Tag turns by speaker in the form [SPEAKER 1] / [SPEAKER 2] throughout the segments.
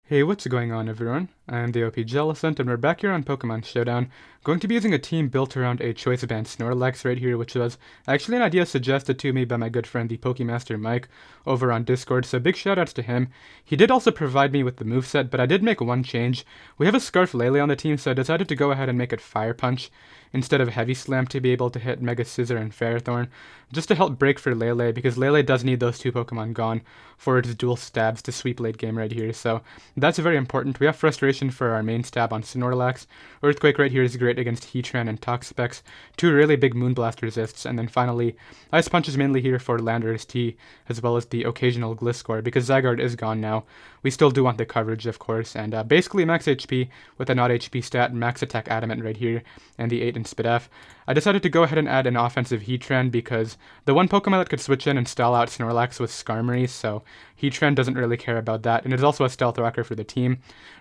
[SPEAKER 1] Hey, what's going on everyone? I'm the OPJellicent and we're back here on Pokemon Showdown, going to be using a team built around a Choice Band Snorlax right here, which was actually an idea suggested to me by my good friend the Pokemaster Mike over on Discord, so big shoutouts to him. He did also provide me with the moveset, but I did make one change. We have a Scarf Lele on the team, so I decided to go ahead and make it Fire Punch instead of Heavy Slam to be able to hit Mega Scissor and Ferrothorn, just to help break for Lele, because Lele does need those two Pokemon gone for its dual stabs to sweep late game right here, so that's very important. We have Frustration for our main stab on Snorlax. Earthquake right here is great against Heatran and Toxapex, two really big Moonblast resists, and then finally, Ice Punch is mainly here for Landorus T, as well as the occasional Gliscor, because Zygarde is gone now. We still do want the coverage, of course, and basically max HP with a not HP stat, max attack Adamant right here, and the 8 in Spidef. I decided to go ahead and add an offensive Heatran because the one Pokemon that could switch in and stall out Snorlax was Skarmory, so Heatran doesn't really care about that, and it is also a stealth rocker for the team.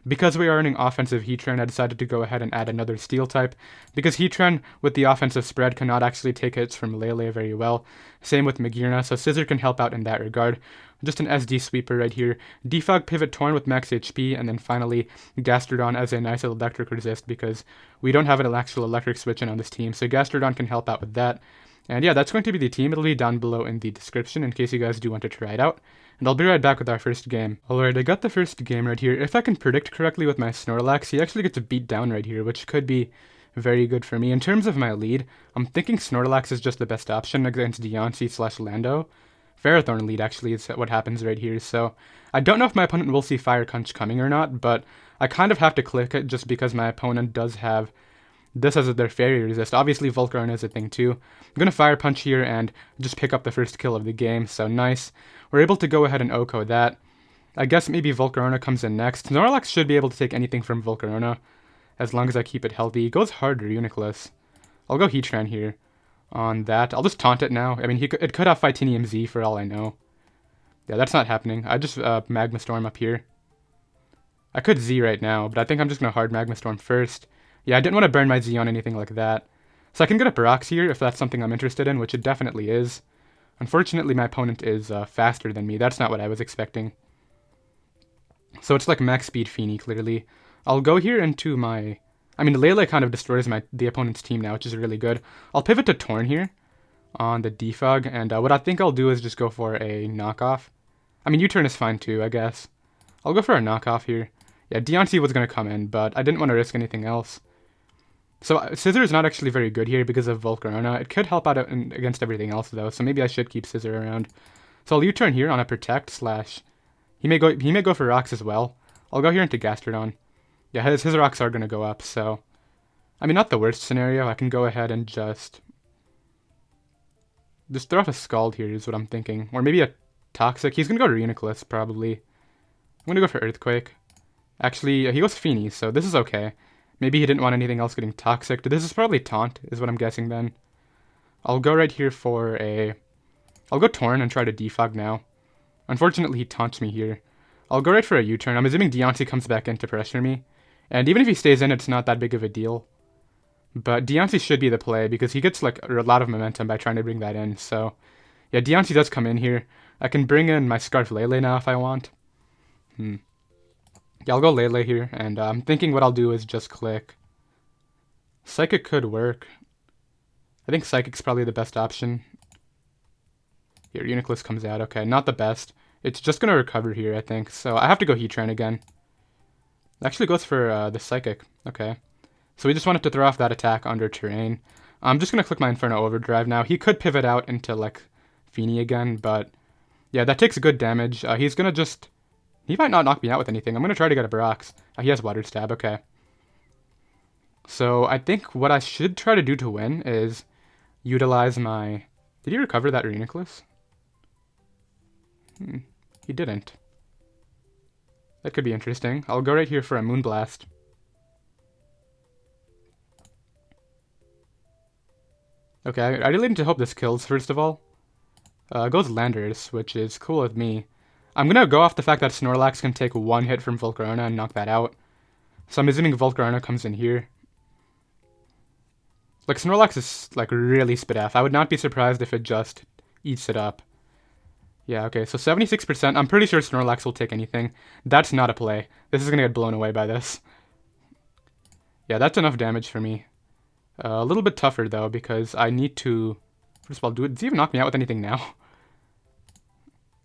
[SPEAKER 1] Because we are running offensive Heatran, I decided to go ahead and add another Steel type, because Heatran with the offensive spread cannot actually take hits from Lele very well. Same with Magearna, so Scissor can help out in that regard. Just an SD sweeper right here. Defog Pivot Torn with max HP, and then finally Gastrodon as a nice electric resist because we don't have an actual electric switch in on this team, so Gastrodon can help out with that. And yeah, that's going to be the team. It'll be down below in the description in case you guys do want to try it out. And I'll be right back with our first game. Alright, I got the first game right here. If I can predict correctly with my Snorlax, he actually gets a beat down right here, which could be very good for me. In terms of my lead, I'm thinking Snorlax is just the best option against Deontay/Lando. Ferrothorn lead actually is what happens right here, so I don't know if my opponent will see Fire Punch coming or not, but I kind of have to click it just because my opponent does have this as their Fairy Resist. Obviously Volcarona is a thing too. I'm going to Fire Punch here and just pick up the first kill of the game, so nice. We're able to go ahead and OHKO that. I guess maybe Volcarona comes in next. Snorlax should be able to take anything from Volcarona, as long as I keep it healthy. He goes hard Reuniclus. I'll go Heatran here on that. I'll just taunt it now. I mean, it could have Fightinium Z for all I know. Yeah, that's not happening. I just Magma Storm up here. I could Z right now, but I think I'm just going to hard Magma Storm first. Yeah, I didn't want to burn my Z on anything like that. So I can get a Brox here if that's something I'm interested in, which it definitely is. Unfortunately, my opponent is faster than me. That's not what I was expecting. So it's like max speed Feeny, clearly. I'll go here into my... I mean, Lele kind of destroys the opponent's team now, which is really good. I'll pivot to Torn here on the Defog, and what I think I'll do is just go for a knockoff. I mean, U-turn is fine too, I guess. I'll go for a knockoff here. Yeah, Deontay was going to come in, but I didn't want to risk anything else. So Scissor is not actually very good here because of Volcarona. It could help out against everything else though, so maybe I should keep Scissor around. So I'll U-turn here on a Protect slash... He may go for Rocks as well. I'll go here into Gastrodon. Yeah, his rocks are going to go up, so... I mean, not the worst scenario. I can go ahead and just throw off a Scald here is what I'm thinking. Or maybe a Toxic. He's going to go Reuniclus, probably. I'm going to go for Earthquake. Actually, he goes Feeny, so this is okay. Maybe he didn't want anything else getting Toxic. This is probably Taunt, is what I'm guessing then. I'll go right here for a... I'll go Torn and try to Defog now. Unfortunately, he taunts me here. I'll go right for a U-turn. I'm assuming Deontay comes back in to pressure me. And even if he stays in, it's not that big of a deal. But Deontay should be the play because he gets like a lot of momentum by trying to bring that in. So, yeah, Deontay does come in here. I can bring in my Scarf Lele now if I want. Yeah, I'll go Lele here. And I'm thinking what I'll do is just click. Psychic could work. I think Psychic's probably the best option. Here, Reuniclus comes out. Okay, not the best. It's just going to recover here, I think. So I have to go Heatran again. It actually goes for the Psychic. Okay. So we just wanted to throw off that attack under Terrain. I'm just going to click my Inferno Overdrive now. He could pivot out into, like, Feeny again, but... Yeah, that takes good damage. He's going to just... He might not knock me out with anything. I'm going to try to get a Brox. He has Water Stab. Okay. So I think what I should try to do to win is utilize my... Did he recover that Reuniclus? He didn't. That could be interesting. I'll go right here for a Moonblast. Okay, I really need to hope this kills, first of all. Goes Landorus, which is cool with me. I'm gonna go off the fact that Snorlax can take one hit from Volcarona and knock that out. So I'm assuming Volcarona comes in here. Like, Snorlax is, like, really Spidef. I would not be surprised if it just eats it up. Yeah, okay, so 76%. I'm pretty sure Snorlax will take anything. That's not a play. This is gonna get blown away by this. Yeah, that's enough damage for me. A little bit tougher, though, because I need to... First of all, does he even knock me out with anything now?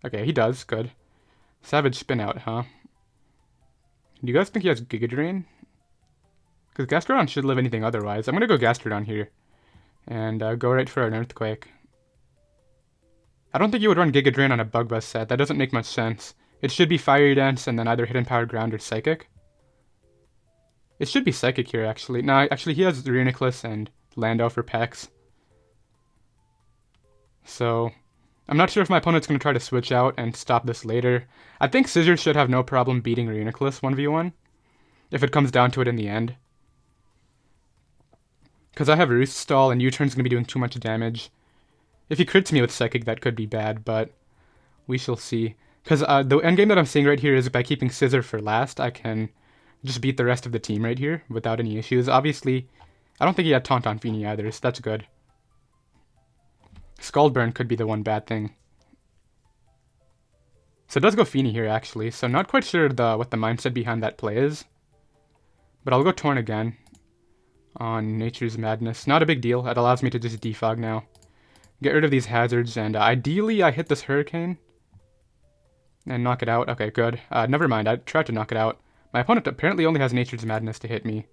[SPEAKER 1] Okay, he does. Good. Savage Spin Out, huh? Do you guys think he has Giga Drain? Because Gastrodon should live anything otherwise. I'm gonna go Gastrodon here. And go right for an Earthquake. I don't think you would run Giga Drain on a Bug Buzz set. That doesn't make much sense. It should be Fiery Dance and then either Hidden Power Ground or Psychic. It should be Psychic here, actually. No, actually he has Reuniclus and Lando for Pex. So, I'm not sure if my opponent's going to try to switch out and stop this later. I think Scissors should have no problem beating Reuniclus 1v1. If it comes down to it in the end. Because I have Roost Stall and U-Turn's going to be doing too much damage. If he crits me with Psychic, that could be bad, but we shall see. Because the endgame that I'm seeing right here is by keeping Scissor for last, I can just beat the rest of the team right here without any issues. Obviously, I don't think he had Taunt on Feeny either, so that's good. Scald Burn could be the one bad thing. So it does go Feeny here, actually, so not quite sure what the mindset behind that play is. But I'll go Torn again on Nature's Madness. Not a big deal, it allows me to just defog now. Get rid of these hazards, and ideally I hit this Hurricane and knock it out. Okay, good. Never mind, I tried to knock it out. My opponent apparently only has Nature's Madness to hit me.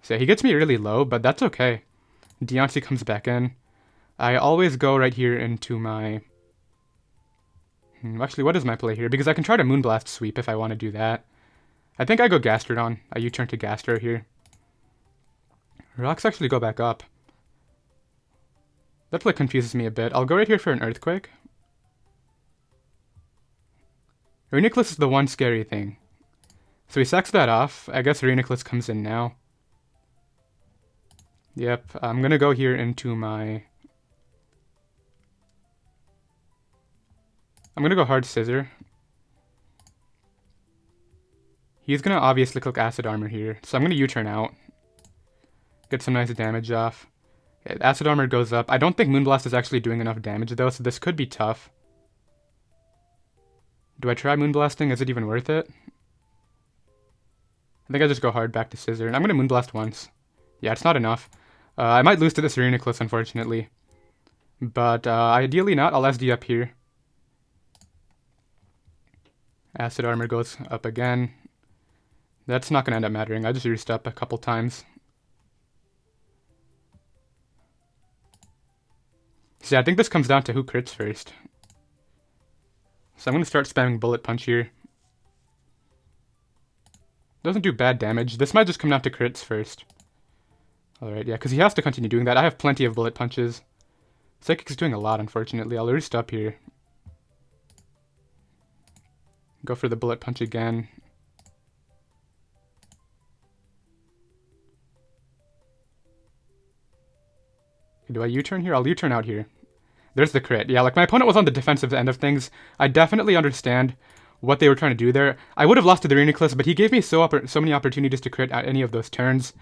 [SPEAKER 1] So he gets me really low, but that's okay. Deontay comes back in. I always go right here into my... Actually, what is my play here? Because I can try to Moonblast sweep if I want to do that. I think I go Gastrodon. I U-turn to Gastro here. Rocks actually go back up. That play confuses me a bit. I'll go right here for an Earthquake. Reuniclus is the one scary thing. So he sacks that off. I guess Reuniclus comes in now. Yep, I'm gonna go here into my... I'm gonna go Hard Scissor. He's gonna obviously click Acid Armor here, so I'm gonna U-turn out. Get some nice damage off. Acid Armor goes up. I don't think Moonblast is actually doing enough damage though, so this could be tough. Do I try Moonblasting? Is it even worth it? I think I just go hard back to Scissor, and I'm gonna Moonblast once. Yeah, it's not enough. I might lose to this Reuniclus, unfortunately. But ideally not. I'll SD up here. Acid Armor goes up again. That's not gonna end up mattering. I just roost up a couple times. See, I think this comes down to who crits first. So I'm going to start spamming Bullet Punch here. Doesn't do bad damage. This might just come down to crits first. Alright, yeah, because he has to continue doing that. I have plenty of Bullet Punches. Psychic is doing a lot, unfortunately. I'll roost up here. Go for the Bullet Punch again. Do I U-turn here? I'll U-turn out here. There's the crit. Yeah, like my opponent was on the defensive end of things. I definitely understand what they were trying to do there. I would have lost to the Reuniclus, but he gave me so many opportunities to crit at any of those turns.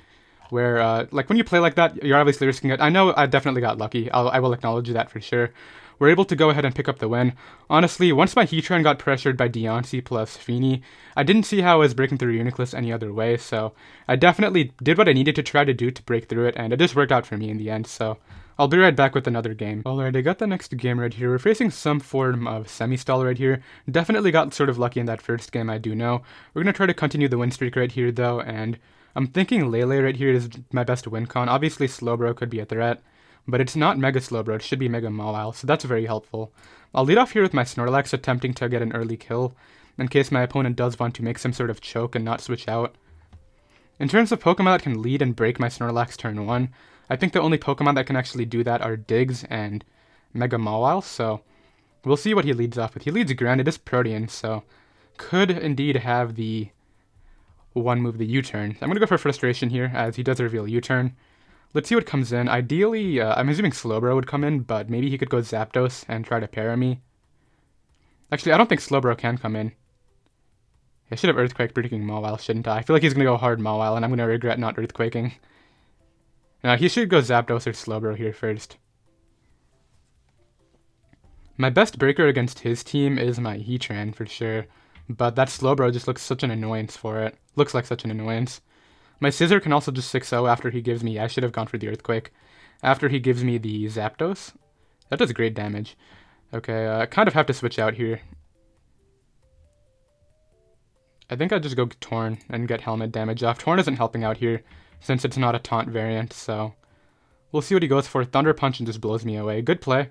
[SPEAKER 1] Where, like, when you play like that, you're obviously risking it. I know I definitely got lucky. I will acknowledge that for sure. We're able to go ahead and pick up the win. Honestly, once my Heatran got pressured by Deontay plus Feeny, I didn't see how I was breaking through Reuniclus any other way, so I definitely did what I needed to try to do to break through it, and it just worked out for me in the end, so I'll be right back with another game. Alright, I got the next game right here. We're facing some form of semi-stall right here. Definitely got sort of lucky in that first game, I do know. We're going to try to continue the win streak right here, though, and I'm thinking Lele right here is my best win con. Obviously, Slowbro could be a threat, but it's not Mega Slowbro. It should be Mega Mawile, so that's very helpful. I'll lead off here with my Snorlax, attempting to get an early kill, in case my opponent does want to make some sort of choke and not switch out. In terms of Pokemon that can lead and break my Snorlax turn 1, I think the only Pokemon that can actually do that are Diggs and Mega Mawile, so we'll see what he leads off with. He leads Ground. It is Protean, so could indeed have the one move, the U-turn. I'm going to go for Frustration here, as he does reveal U-turn. Let's see what comes in. Ideally, I'm assuming Slowbro would come in, but maybe he could go Zapdos and try to para me. Actually, I don't think Slowbro can come in. I should have Earthquake predicting Mawile, shouldn't I? I feel like he's going to go hard Mawile, and I'm going to regret not Earthquaking. Now, he should go Zapdos or Slowbro here first. My best breaker against his team is my Heatran for sure, but that Slowbro just looks such an annoyance for it. Looks like such an annoyance. My Scissor can also just 6-0 after he gives me... I should have gone for the Earthquake. After he gives me the Zapdos. That does great damage. Okay, I kind of have to switch out here. I think I'd just go Torn and get helmet damage off. Torn isn't helping out here, since it's not a taunt variant, so... We'll see what he goes for. Thunder Punch and just blows me away. Good play.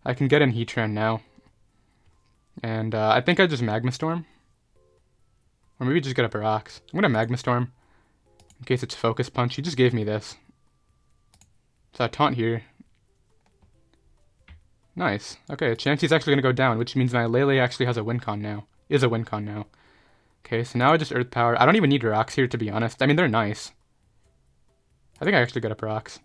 [SPEAKER 1] I can get in Heatran now. And I think I just Magma Storm. Or maybe just get a Barox. I'm going to Magma Storm. In case it's Focus Punch. He just gave me this. So I taunt here. Nice. Okay, Chansey's actually going to go down, which means my Lele actually has a win con now. Is a win con now. Okay, so now I just Earth Power. I don't even need rocks here, to be honest. I mean, they're nice. I think I actually get a rocks.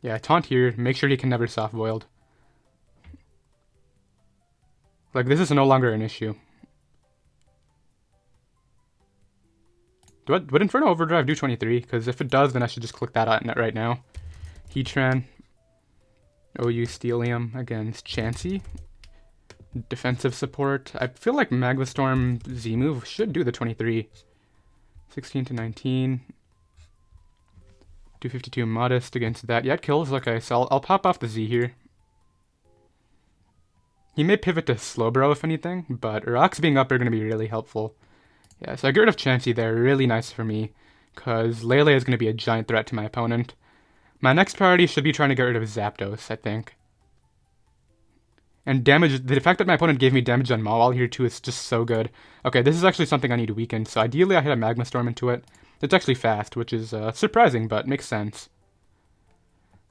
[SPEAKER 1] Yeah, taunt here. Make sure he can never soft-boiled. Like, this is no longer an issue. Would Inferno Overdrive do 23? Because if it does, then I should just click that on it right now. Heatran OU Steelium against Chansey. Defensive support. I feel like Magma Storm Z move should do the 23. 16 to 19. 252 modest against that. Yeah, it kills. Okay, so I'll pop off the Z here. He may pivot to Slowbro if anything, but rocks being up are going to be really helpful. Yeah, so I get rid of Chansey there. Really nice for me, because Lele is going to be a giant threat to my opponent. My next priority should be trying to get rid of Zapdos, I think. And damage, the fact that my opponent gave me damage on Mawile here too is just so good. Okay, this is actually something I need to weaken, so ideally I hit a Magma Storm into it. It's actually fast, which is surprising, but makes sense.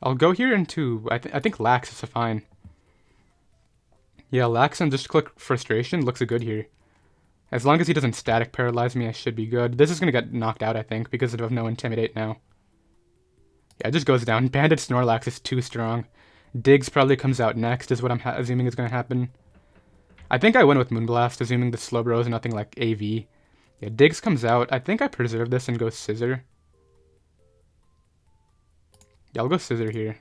[SPEAKER 1] I'll go here into, I think Lax is fine. Yeah, Lax and just click Frustration looks good here. As long as he doesn't static paralyze me, I should be good. This is going to get knocked out, I think, because of no Intimidate now. Yeah, it just goes down. Banded Snorlax is too strong. Diggs probably comes out next, is what I'm assuming is going to happen. I think I win with Moonblast, assuming the Slowbro is nothing like AV. Yeah, Diggs comes out. I think I preserve this and go Scissor. Yeah, I'll go Scissor here.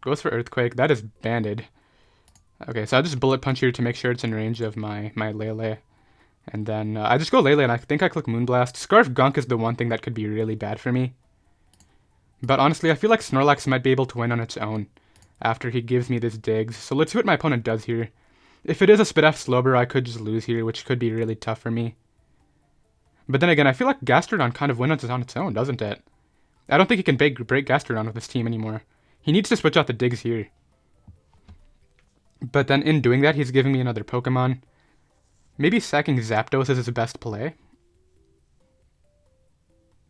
[SPEAKER 1] Goes for Earthquake. That is banded. Okay, so I just Bullet Punch here to make sure it's in range of my Lele. And then I just go Lele, and I think I click Moonblast. Scarf Gunk is the one thing that could be really bad for me. But honestly, I feel like Snorlax might be able to win on its own after he gives me this Diggs. So let's see what my opponent does here. If it is a Spit-F Slowbro, I could just lose here, which could be really tough for me. But then again, I feel like Gastrodon kind of wins on its own, doesn't it? I don't think he can break Gastrodon with this team anymore. He needs to switch out the Diggs here. But then in doing that, he's giving me another Pokemon. Maybe sacking Zapdos is his best play.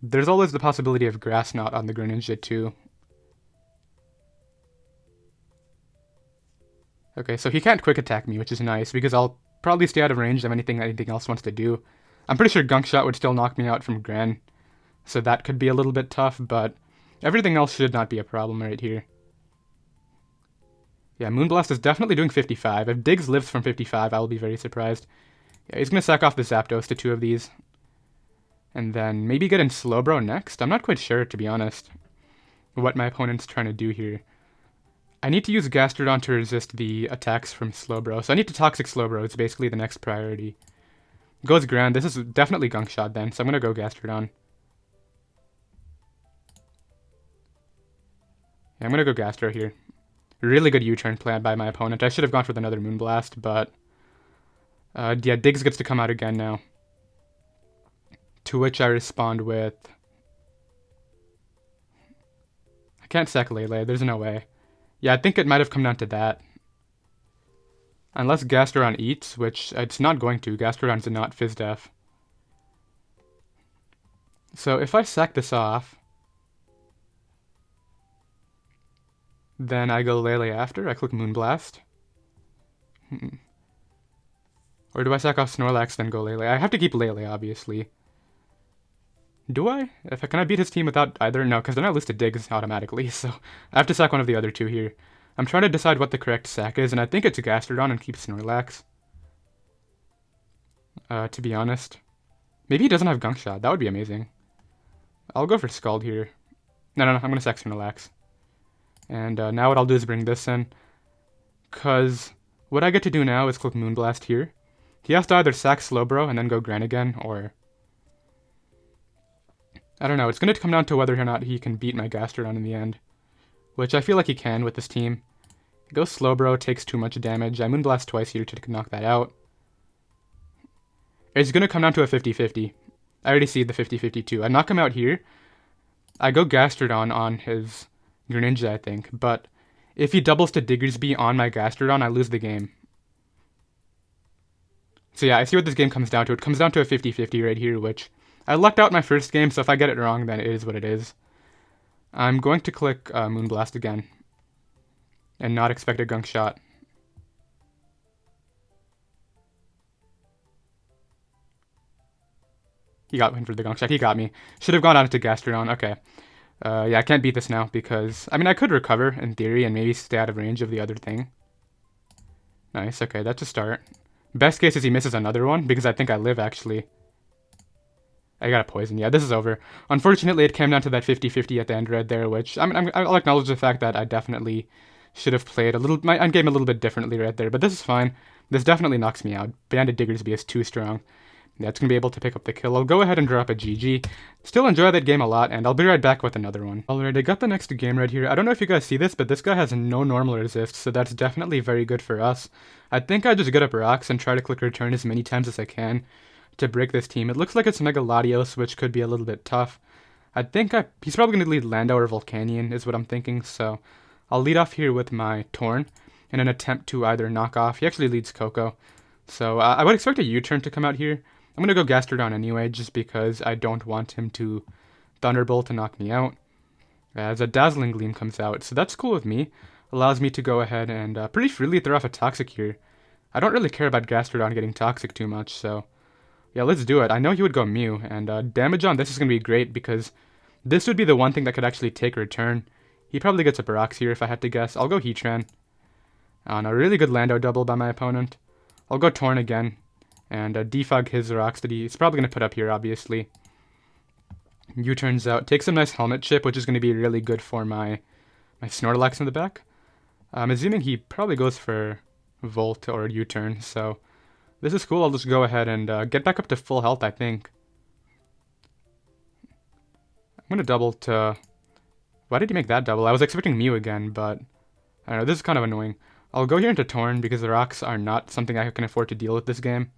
[SPEAKER 1] There's always the possibility of Grass Knot on the Greninja too. Okay, so he can't quick attack me, which is nice, because I'll probably stay out of range of anything else wants to do. I'm pretty sure Gunk Shot would still knock me out from Gran, so that could be a little bit tough, but everything else should not be a problem right here. Yeah, Moonblast is definitely doing 55. If Diggs lives from 55, I will be very surprised. Yeah, he's going to sack off the Zapdos to 2 of these. And then maybe get in Slowbro next? I'm not quite sure, to be honest, what my opponent's trying to do here. I need to use Gastrodon to resist the attacks from Slowbro, so I need to Toxic Slowbro. It's basically the next priority. Goes Grand. This is definitely Gunk Shot then, so I'm going to go Gastrodon. Yeah, I'm going to go Gastro here. Really good U-turn plan by my opponent. I should have gone for another Moonblast, but yeah, Diggs gets to come out again now. To which I respond with... I can't sack Lele, there's no way. Yeah, I think it might have come down to that. Unless Gastrodon eats, which it's not going to. Gastrodon's not Fizz-Def. So if I sack this off, then I go Lele after. I click Moonblast. Or do I sack off Snorlax then go Lele? I have to keep Lele, obviously. Do I? Can I beat his team without either? No, because they're not listed Diggs automatically, so I have to sack one of the other 2 here. I'm trying to decide what the correct sack is, and I think it's Gastrodon and keep Snorlax. To be honest. Maybe he doesn't have Gunk Shot. That would be amazing. I'll go for Scald here. No, I'm going to sack Snorlax. And now what I'll do is bring this in. Because what I get to do now is click Moonblast here. He has to either sack Slowbro and then go Gran again, or... I don't know, it's going to come down to whether or not he can beat my Gastrodon in the end. Which I feel like he can with this team. Go Slowbro, takes too much damage. I Moonblast twice here to knock that out. It's going to come down to a 50-50. I already see the 50-50 too. I knock him out here. I go Gastrodon on his Greninja, I think. But if he doubles to Diggersby on my Gastrodon, I lose the game. So yeah, I see what this game comes down to. It comes down to a 50-50 right here, which I lucked out my first game, so if I get it wrong, then it is what it is. I'm going to click Moonblast again. And not expect a gunk shot. He got me for the gunk shot. He got me. Should have gone on to Gastrodon. Okay. Yeah, I can't beat this now because... I mean, I could recover in theory and maybe stay out of range of the other thing. Nice. Okay, that's a start. Best case is he misses another one because I think I live, actually. I got a poison. Yeah, this is over. Unfortunately, it came down to that 50-50 at the end right there, which... I mean, I'll acknowledge the fact that I definitely should have played my endgame a little bit differently right there, but this is fine. This definitely knocks me out. Banded Diggersby is too strong. Yeah, it's going to be able to pick up the kill. I'll go ahead and drop a GG. Still enjoy that game a lot, and I'll be right back with another one. Alright, I got the next game right here. I don't know if you guys see this, but this guy has no normal resist, so that's definitely very good for us. I think I just get up rocks and try to click return as many times as I can to break this team. It looks like it's Mega Latios, which could be a little bit tough. I think he's probably going to lead Lando or Volcanion, is what I'm thinking, so I'll lead off here with my Torn in an attempt to either knock off. He actually leads Coco, so I would expect a U-turn to come out here. I'm going to go Gastrodon anyway, just because I don't want him to Thunderbolt to knock me out. As a Dazzling Gleam comes out, so that's cool with me. Allows me to go ahead and pretty freely throw off a Toxic here. I don't really care about Gastrodon getting Toxic too much, so... yeah, let's do it. I know he would go Mew, and damage on this is going to be great, because this would be the one thing that could actually take a return. He probably gets a Barox here, if I had to guess. I'll go Heatran. On a really good Lando double by my opponent. I'll go Torn again. And defog his rocks that he's probably going to put up here, obviously. U-turns out. Takes a nice helmet chip, which is going to be really good for my Snorlax in the back. I'm assuming he probably goes for Volt or U-turn, so this is cool. I'll just go ahead and get back up to full health, I think. I'm going to double to... why did he make that double? I was expecting Mew again, but I don't know. This is kind of annoying. I'll go here into Torn because the rocks are not something I can afford to deal with this game.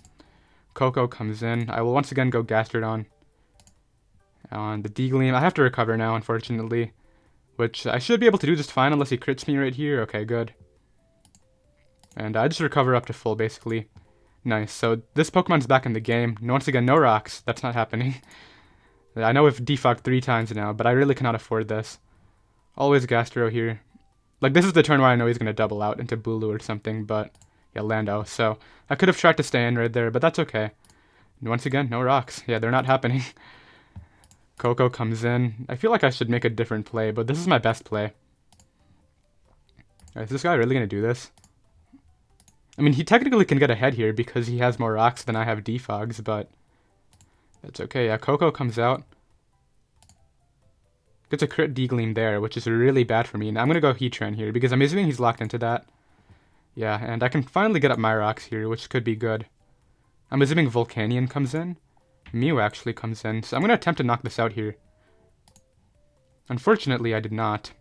[SPEAKER 1] Coco comes in. I will once again go Gastrodon. On the D-Gleam, I have to recover now, unfortunately. Which I should be able to do just fine unless he crits me right here. Okay, good. And I just recover up to full, basically. Nice. So this Pokemon's back in the game. Once again, no rocks. That's not happening. I know we've defogged 3 times now, but I really cannot afford this. Always Gastro here. Like, this is the turn where I know he's going to double out into Bulu or something, but... yeah, Lando. So, I could have tried to stay in right there, but that's okay. And once again, no rocks. Yeah, they're not happening. Coco comes in. I feel like I should make a different play, but this is my best play. Is this guy really going to do this? I mean, he technically can get ahead here because he has more rocks than I have defogs, but... that's okay. Yeah, Coco comes out. Gets a crit D-Gleam there, which is really bad for me. And I'm going to go Heatran here because I'm assuming he's locked into that. Yeah, and I can finally get up my rocks here, which could be good. I'm assuming Volcanion comes in. Mew actually comes in, so I'm going to attempt to knock this out here. Unfortunately, I did not.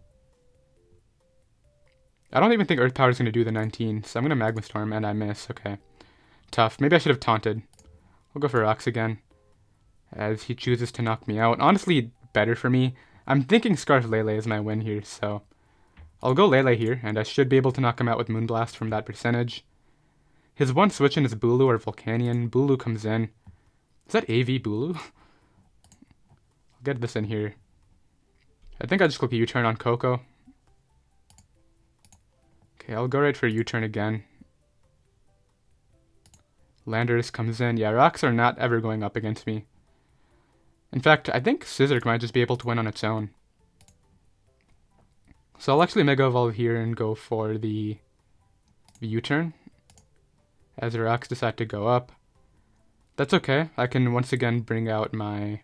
[SPEAKER 1] I don't even think Earth Power is going to do the 19, so I'm going to Magma Storm, and I miss. Okay. Tough. Maybe I should have taunted. I'll go for rocks again, as he chooses to knock me out. Honestly, better for me. I'm thinking Scarf Lele is my win here, so... I'll go Lele here, and I should be able to knock him out with Moonblast from that percentage. His one switch in is Bulu or Volcanion. Bulu comes in. Is that AV Bulu? I'll get this in here. I think I just click a U-turn on Coco. Okay, I'll go right for a U-turn again. Landorus comes in. Yeah, rocks are not ever going up against me. In fact, I think Scizor might just be able to win on its own. So I'll actually Mega Evolve here and go for the U-turn. As the rocks decide to go up. That's okay. I can once again bring out my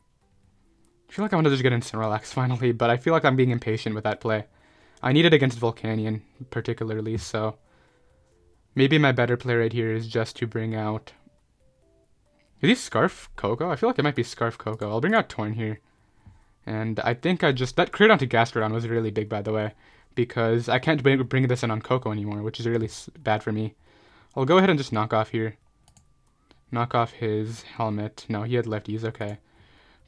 [SPEAKER 1] I feel like I want to just get in Snorlax finally, but I feel like I'm being impatient with that play. I need it against Volcanion, particularly, so maybe my better play right here is just to bring out... Is he Scarf Coco? I feel like it might be Scarf Coco. I'll bring out Torn here. And I think I just... That crit onto Gastrodon was really big, by the way, because I can't bring this in on Coco anymore, which is really bad for me. I'll go ahead and just knock off here. Knock off his helmet. No, he had lefties, okay.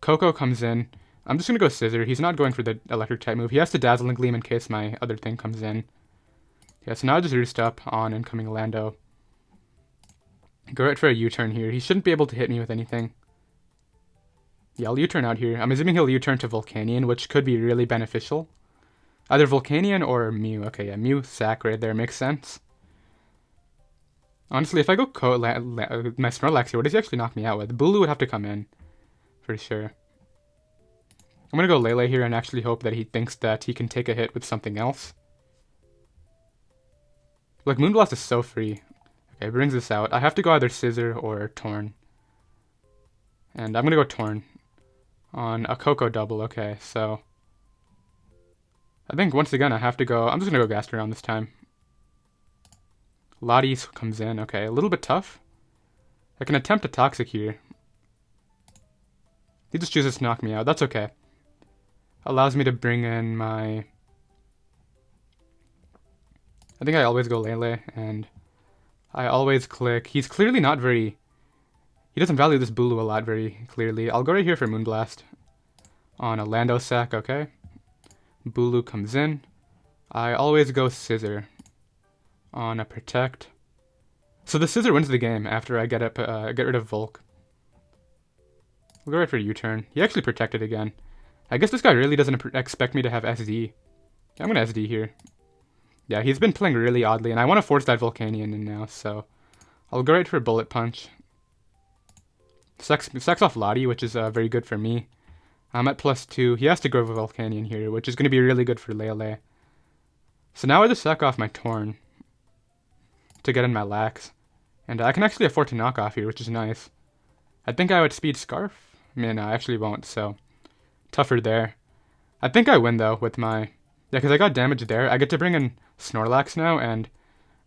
[SPEAKER 1] Coco comes in. I'm just going to go Scissor. He's not going for the electric type move. He has to Dazzling Gleam in case my other thing comes in. Yeah, so now I just roost up on incoming Lando. Go right for a U-turn here. He shouldn't be able to hit me with anything. Yeah, I'll U-turn out here. I'm assuming he'll U-turn to Volcanion, which could be really beneficial. Either Volcanion or Mew. Okay, yeah, Mew, Sack right there. Makes sense. Honestly, if I go my Snorlax here, what does he actually knock me out with? Bulu would have to come in, for sure. I'm going to go Lele here and actually hope that he thinks that he can take a hit with something else. Like, Moonblast is so free. Okay, brings this out. I have to go either Scissor or Torn. And I'm going to go Torn on a Coco double. Okay, so I think once again I have to go... I'm just going to go Gastrodon this time. Lottie comes in. Okay, a little bit tough. I can attempt a Toxic here. He just chooses to knock me out. That's okay. Allows me to bring in my... I think I always go Lele, and I always click... He's clearly not very... He doesn't value this Bulu a lot very clearly. I'll go right here for Moonblast. On a Lando Sack, okay. Bulu comes in. I always go Scissor on a Protect. So the Scissor wins the game after I get rid of Volk. We'll go right for a U-turn. He actually protected again. I guess this guy really doesn't expect me to have SD. I'm going to SD here. Yeah, he's been playing really oddly, and I want to force that Volcanion in now, so I'll go right for a Bullet Punch. Sacks off Lottie, which is very good for me. I'm at +2. He has to go with Volcanion here, which is going to be really good for Lele. So now I just sack off my Torn to get in my Lax. And I can actually afford to knock off here, which is nice. I think I would speed Scarf. I mean, I actually won't, so tougher there. I think I win, though, with my... Yeah, because I got damage there. I get to bring in Snorlax now, and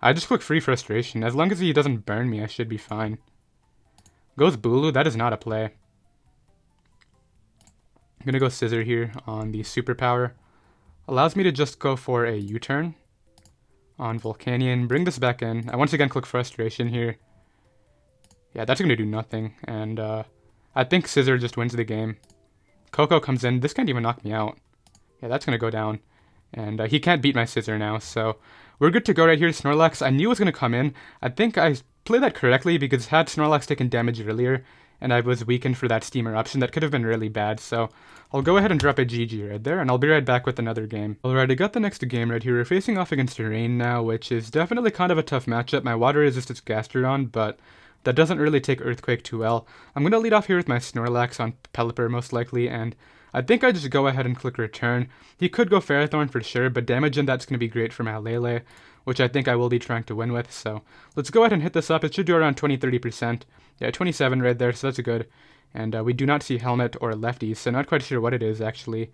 [SPEAKER 1] I just click Free Frustration. As long as he doesn't burn me, I should be fine. Goes Bulu. That is not a play. I'm going to go Scissor here on the Superpower. Allows me to just go for a U-turn on Volcanion. Bring this back in. I once again click Frustration here. Yeah, that's going to do nothing. And I think Scissor just wins the game. Coco comes in. This can't even knock me out. Yeah, that's going to go down. And he can't beat my Scissor now. So we're good to go right here. Snorlax, I knew it was going to come in. I think I played that correctly because had Snorlax taken damage earlier and I was weakened for that Steam Eruption, that could have been really bad. So I'll go ahead and drop a GG right there, and I'll be right back with another game. Alright, I got the next game right here. We're facing off against Rain now, which is definitely kind of a tough matchup. My water resistance Gastrodon, but that doesn't really take Earthquake too well. I'm going to lead off here with my Snorlax on Pelipper most likely, and I think I just go ahead and click Return. He could go Ferrothorn for sure, but damage in that's going to be great for my Lele, which I think I will be trying to win with. So let's go ahead and hit this up. It should do around 20-30%. Yeah, 27 right there, so that's good. And we do not see Helmet or Lefties, so not quite sure what it is, actually.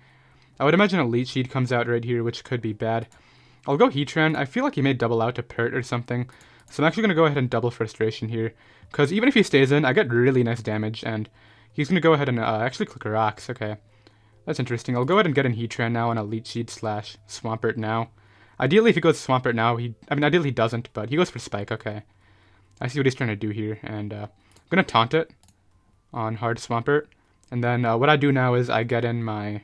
[SPEAKER 1] I would imagine a Leech Seed comes out right here, which could be bad. I'll go Heatran. I feel like he may double out to Pert or something, so I'm actually going to go ahead and double Frustration here, because even if he stays in, I get really nice damage, and he's going to go ahead and actually click Rocks. Okay, that's interesting. I'll go ahead and get in Heatran now on a Leech Seed / Swampert now. Ideally, if he goes Swampert now, ideally he doesn't, but he goes for Spike. Okay, I see what he's trying to do here, and I'm going to Taunt it on hard Swampert, and then what I do now is I get in my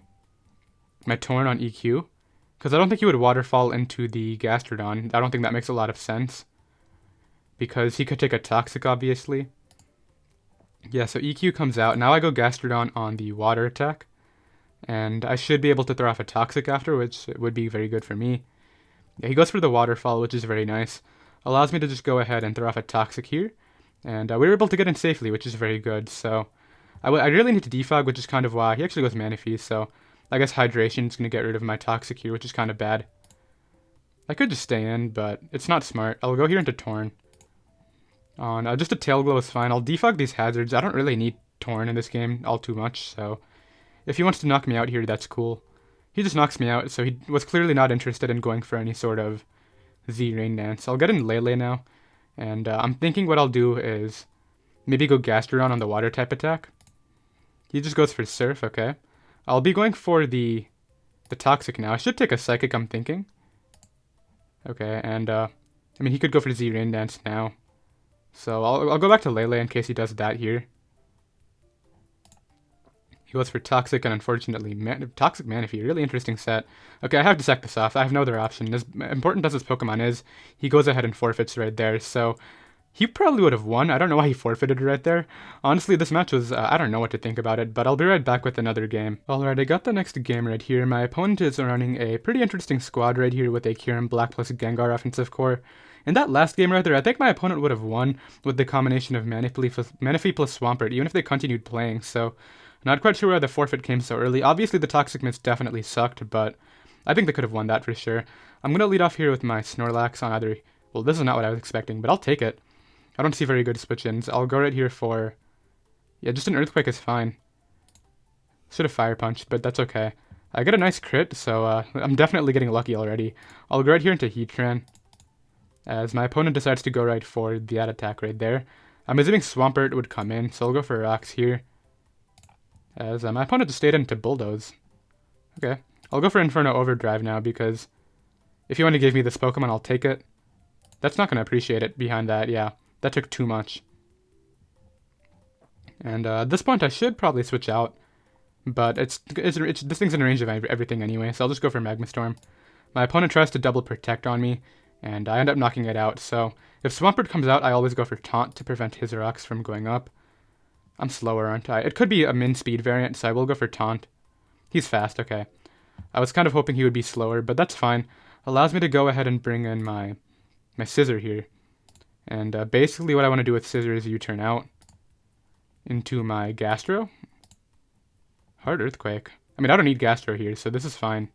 [SPEAKER 1] Torn on EQ, because I don't think he would Waterfall into the Gastrodon. I don't think that makes a lot of sense, because he could take a Toxic, obviously. Yeah, so EQ comes out. Now I go Gastrodon on the Water attack, and I should be able to throw off a Toxic after, which would be very good for me. Yeah, he goes for the Waterfall, which is very nice. Allows me to just go ahead and throw off a Toxic here. And we were able to get in safely, which is very good. So I really need to defog, which is kind of why. He actually goes Manaphy, so I guess Hydration is going to get rid of my Toxic here, which is kind of bad. I could just stay in, but it's not smart. I'll go here into Torn. On just a Tail Glow is fine. I'll defog these hazards. I don't really need Torn in this game all too much, so If he wants to knock me out here, that's cool. He just knocks me out, so he was clearly not interested in going for any sort of Z Rain Dance. I'll get in Lele now, and I'm thinking what I'll do is maybe go Gastrodon on the water type attack. He just goes for Surf, okay. I'll be going for the Toxic now. I should take a Psychic, I'm thinking. Okay, and I mean, he could go for Z Rain Dance now. So I'll go back to Lele in case he does that here. He goes for Toxic, and unfortunately, Toxic Manaphy, really interesting set. Okay, I have to sack this off. I have no other option. As important as this Pokemon is, he goes ahead and forfeits right there, so he probably would have won. I don't know why he forfeited right there. Honestly, this match was, I don't know what to think about it, but I'll be right back with another game. Alright, I got the next game right here. My opponent is running a pretty interesting squad right here with a Kyurem Black plus Gengar offensive core. In that last game right there, I think my opponent would have won with the combination of Manaphy plus Swampert, even if they continued playing, so not quite sure why the forfeit came so early. Obviously, the Toxic Mist definitely sucked, but I think they could have won that for sure. I'm going to lead off here with my Snorlax on either... Well, this is not what I was expecting, but I'll take it. I don't see very good switch-ins. I'll go right here for... Yeah, just an Earthquake is fine. Should have Fire Punched, but that's okay. I get a nice crit, so I'm definitely getting lucky already. I'll go right here into Heatran, as my opponent decides to go right for that attack right there. I'm assuming Swampert would come in, so I'll go for Rocks here. As my opponent just stayed into Bulldoze. Okay. I'll go for Inferno Overdrive now, because if you want to give me this Pokemon, I'll take it. That's not going to appreciate it behind that, yeah. That took too much. And at this point, I should probably switch out. But this thing's in range of everything anyway, so I'll just go for Magma Storm. My opponent tries to double Protect on me, and I end up knocking it out. So if Swampert comes out, I always go for Taunt to prevent his rocks from going up. I'm slower, aren't I? It could be a min speed variant, so I will go for Taunt. He's fast, okay. I was kind of hoping he would be slower, but that's fine. Allows me to go ahead and bring in my Scissor here. And basically what I want to do with Scissor is U-turn out into my Gastro. Hard Earthquake. I mean, I don't need Gastro here, so this is fine.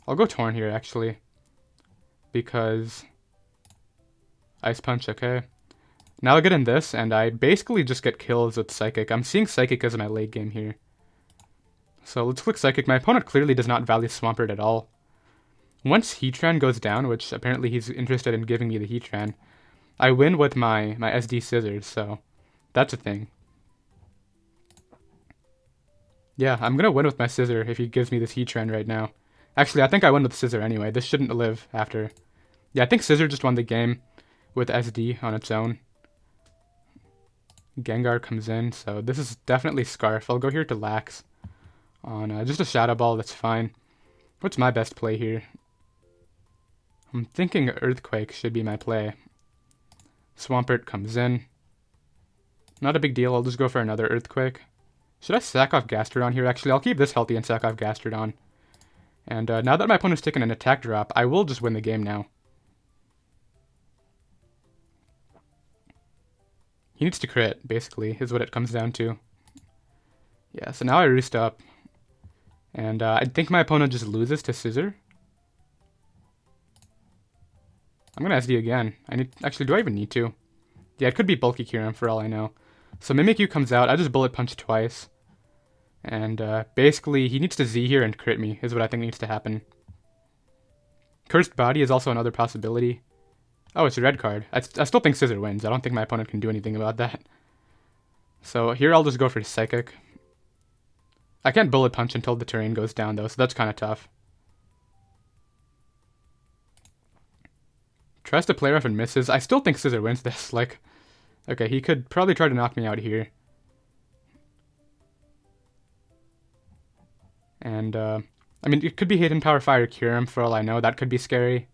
[SPEAKER 1] I'll go Torn here, actually. Because... Ice Punch, okay. Now I get in this, and I basically just get kills with Psychic. I'm seeing Psychic as my late game here. So let's click Psychic. My opponent clearly does not value Swampert at all. Once Heatran goes down, which apparently he's interested in giving me the Heatran, I win with my SD Scissors, so that's a thing. Yeah, I'm going to win with my Scissor if he gives me this Heatran right now. Actually, I think I win with Scissor anyway. This shouldn't live after. Yeah, I think Scissor just won the game with SD on its own. Gengar comes in, so this is definitely Scarf. I'll go here to Lax on just a Shadow Ball, that's fine. What's my best play here? I'm thinking Earthquake should be my play. Swampert comes in. Not a big deal, I'll just go for another Earthquake. Should I sack off Gastrodon here? Actually, I'll keep this healthy and sack off Gastrodon. And now that my opponent's taken an attack drop, I will just win the game now. He needs to crit, basically, is what it comes down to. Yeah, so now I roost up. And I think my opponent just loses to Scissor. I'm going to SD again. Actually, do I even need to? Yeah, it could be Bulky Kyurem for all I know. So Mimikyu comes out. I just Bullet Punch twice. And basically, he needs to Z here and crit me, is what I think needs to happen. Cursed Body is also another possibility. Oh, it's a red card. I still think Scissor wins. I don't think my opponent can do anything about that. So here I'll just go for Psychic. I can't Bullet Punch until the terrain goes down, though, so that's kind of tough. Tries to play rough and misses. I still think Scissor wins this. Like, okay, he could probably try to knock me out here. And, I mean, it could be Hidden Power Fire Kyurem for all I know. That could be scary.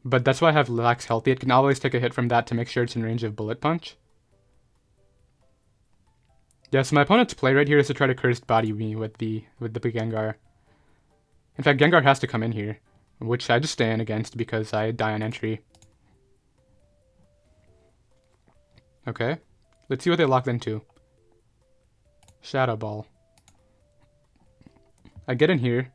[SPEAKER 1] But that's why I have Lax healthy. It can always take a hit from that to make sure it's in range of Bullet Punch. Yeah, so my opponent's play right here is to try to Cursed Body me with the Gengar. In fact, Gengar has to come in here, which I just stay in against because I die on entry. Okay, let's see what they locked into. Shadow Ball. I get in here.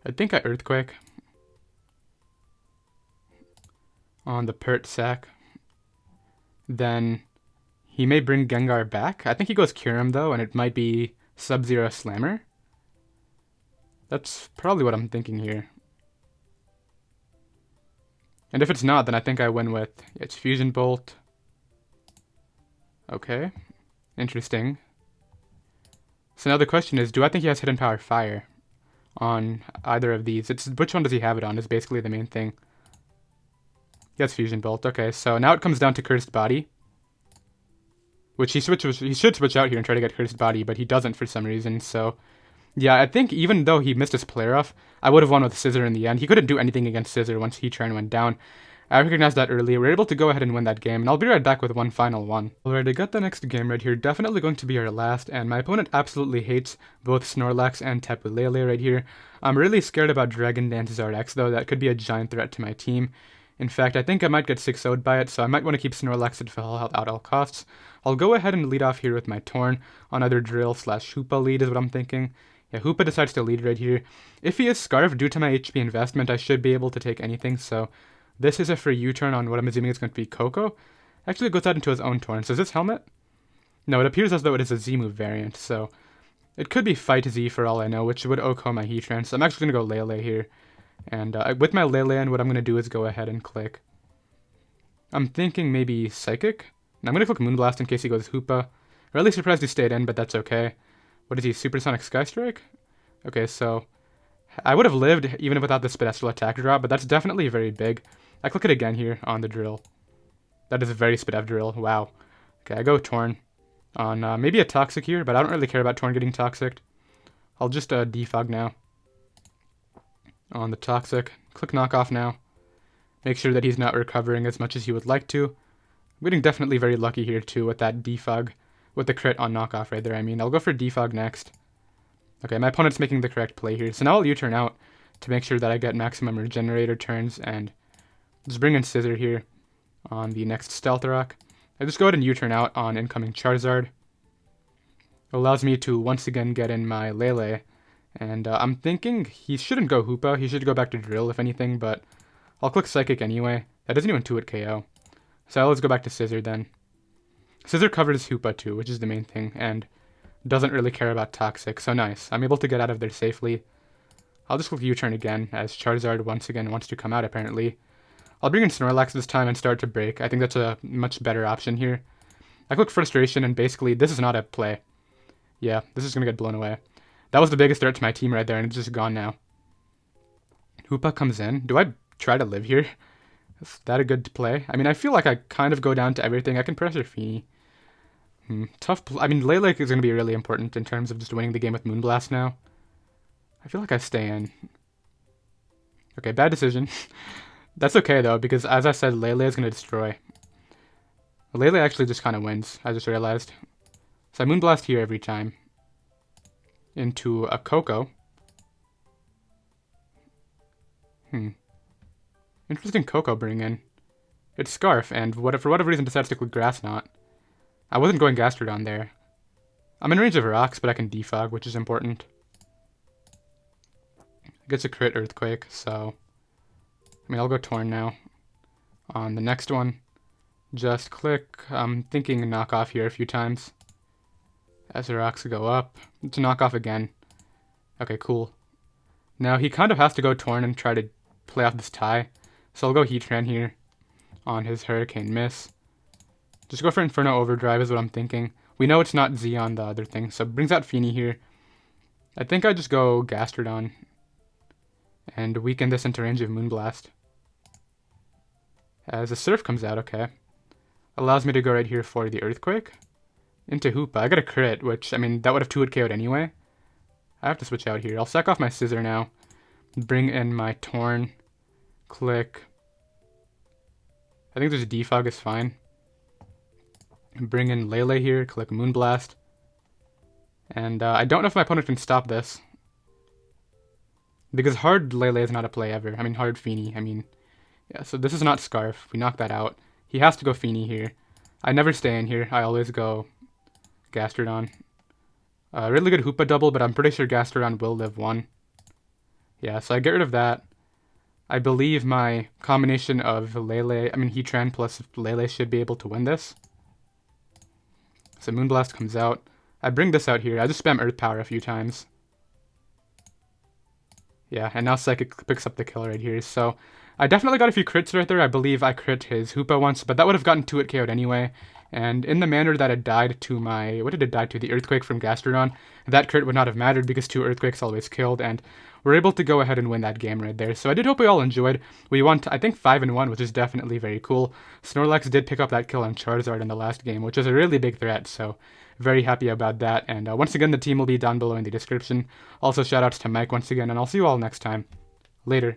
[SPEAKER 1] I think I Earthquake on the Pert Sack. then he may bring Gengar back. I think he goes Kyurem though, and it might be Sub-Zero Slammer. That's probably what I'm thinking here. And if it's not, then I think I win with its Fusion Bolt. Okay, interesting. So now the question is, do I think he has Hidden Power Fire on either of these? It's which one does he have it on is basically the main thing. He has Fusion Bolt. Okay, so now it comes down to Cursed Body, which he should switch out here and try to get Cursed Body, but he doesn't for some reason. So yeah, I think even though he missed his player off, I would have won with Scissor in the end. He couldn't do anything against Scissor once Heatran went down. I recognized that earlier. We were able to go ahead and win that game, and I'll be right back with one final one. Alright, I got the next game right here. Definitely going to be our last, and my opponent absolutely hates both Snorlax and Tapu Lele right here. I'm really scared about Dragon Dance Zardex, though. That could be a giant threat to my team. In fact, I think I might get 6-0'd by it, so I might want to keep Snorlax at full health at all costs. I'll go ahead and lead off here with my Torn on either Drill/Hoopa lead is what I'm thinking. Yeah, Hoopa decides to lead right here. If he is Scarf, due to my HP investment, I should be able to take anything, so this is a free U-turn on what I'm assuming is going to be Coco. Actually, it goes out into his own Torn. So is this Helmet? No, it appears as though it is a Z-move variant, so it could be Fight Z for all I know, which would OHKO my Heatran. So I'm actually going to go Lele here. And with my Lele, what I'm going to do is go ahead and click. I'm thinking maybe Psychic. And I'm going to click Moonblast in case he goes Hoopa. Really surprised he stayed in, but that's okay. What is he, Supersonic Sky Strike? Okay, so I would have lived even without the Pedestal attack drop, but that's definitely very big. I click it again here on the Drill. That is a very Spidef Drill. Wow. Okay, I go Torn on maybe a Toxic here, but I don't really care about Torn getting Toxic. I'll just defog now on the Toxic. Click Knockoff now. Make sure that he's not recovering as much as he would like to. I'm getting definitely very lucky here too with that defog, with the crit on Knockoff right there. I mean, I'll go for defog next. Okay, my opponent's making the correct play here. So now I'll U-turn out to make sure that I get maximum regenerator turns and just bring in Scissor here on the next Stealth Rock. I just go ahead and U-turn out on incoming Charizard. It allows me to once again get in my Lele. And I'm thinking he shouldn't go Hoopa. He should go back to Drill if anything, but I'll click Psychic anyway. That doesn't even 2-hit KO. So let's go back to Scissor then. Scissor covers Hoopa too, which is the main thing, and doesn't really care about Toxic, so nice. I'm able to get out of there safely. I'll just click U-turn again, as Charizard once again wants to come out apparently. I'll bring in Snorlax this time and start to break. I think that's a much better option here. I click Frustration, and basically, this is not a play. Yeah, this is going to get blown away. That was the biggest threat to my team right there, and it's just gone now. Hoopa comes in. Do I try to live here? Is that a good play? I mean, I feel like I kind of go down to everything. I can pressure Feeny. Tough. I mean, Lele is going to be really important in terms of just winning the game with Moonblast now. I feel like I stay in. Okay, bad decision. That's okay, though, because as I said, Lele is going to destroy. Lele actually just kind of wins, I just realized. So I Moonblast here every time. Into a Coco. Interesting Coco bring in. It's Scarf, and for whatever reason decides to click Grass Knot. I wasn't going Gastrodon there. I'm in range of rocks, but I can defog, which is important. It gets a crit Earthquake, so I mean, I'll go Torn now. On the next one, just click, I'm thinking Knockoff here a few times. As the rocks go up, to knock off again. Okay, cool. Now he kind of has to go Torn and try to play off this tie. So I'll go Heatran here on his Hurricane Miss. Just go for Inferno Overdrive is what I'm thinking. We know it's not Z on the other thing, so brings out Feeny here. I think I just go Gastrodon and weaken this into range of Moonblast. As the Surf comes out, okay. Allows me to go right here for the Earthquake. Into Hoopa. I got a crit, which, I mean, that would have 2-hit KO'd anyway. I have to switch out here. I'll sack off my Scissor now. Bring in my Torn. Click. I think there's a defog is fine. Bring in Lele here. Click Moonblast. And I don't know if my opponent can stop this. Because hard Lele is not a play ever. I mean, hard Feeny. I mean, yeah, so this is not Scarf. We knock that out. He has to go Feeny here. I never stay in here. I always go Gastrodon. Really good Hoopa double, but I'm pretty sure Gastrodon will live 1. Yeah, so I get rid of that. I believe my combination of Heatran plus Lele should be able to win this. So Moonblast comes out. I bring this out here. I just spam Earth Power a few times. Yeah, and now Psychic picks up the kill right here. So I definitely got a few crits right there. I believe I crit his Hoopa once, but that would have gotten 2-hit KO'd anyway. And in the manner that it died to my... What did it die to? The Earthquake from Gastrodon. That crit would not have mattered because 2 Earthquakes always killed, and we're able to go ahead and win that game right there. So I did hope we all enjoyed. We won, I think, 5-1, which is definitely very cool. Snorlax did pick up that kill on Charizard in the last game, which is a really big threat, so very happy about that. And once again, the team will be down below in the description. Also, shoutouts to Mike once again, and I'll see you all next time. Later.